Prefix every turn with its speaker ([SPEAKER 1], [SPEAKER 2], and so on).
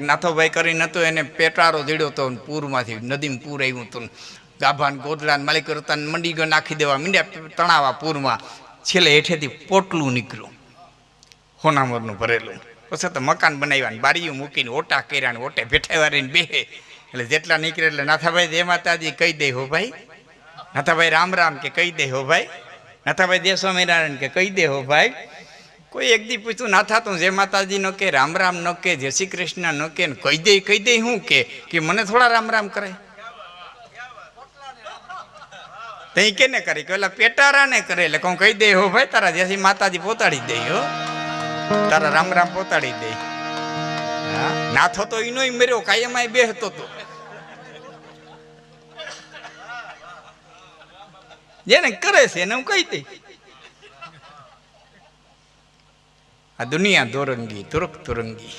[SPEAKER 1] નાથોભાઈ કરીને હતું એને પેટારો જડ્યો હતો પૂરમાંથી, નદીમાં પૂર આવ્યું હતું, ગાભાન ગોદલાન માલિક હતા મંડી ગયો નાખી દેવા મીંડ્યા તણાવા પૂરમાં. છેલ્લે હેઠેથી પોટલું નીકળ્યું હોનામરનું ભરેલું. પછી તો મકાન બનાવ્યા ને બારીઓ મૂકીને ઓટા કર્યા ને ઓટે ભેઠાવારીને બેહે. એટલે જેટલા નીકળે એટલે નાથાભાઈ જય માતાજી કહી દે હો ભાઈ, નાથાભાઈ રામ રામ કે કહી દે હો ભાઈ, નાથાભાઈ જય સ્વામિનારાયણ કે કહી દે હો ભાઈ. કોઈ એક દી પૂછ્યું નાથા તું જય માતાજી નો કે રામ રામ નો કે જય શ્રી કૃષ્ણ નો કે કહી દે હું કે મને થોડા રામ રામ કરે. તઈ કેને કરી કે ઓલા પેટારા ને કરે. એટલે કહું કહી દે હો ભાઈ તારા જય શ્રી માતાજી પોતાડી દે હો, તારા રામ રામ પોતાડી દે. નાથો તો ઈનો મર્યો કાયમ બેહતો તો, જેને કરે છે એને હું કહી દઈ. આ દુનિયા દોરંગી તુરક તુરંગી.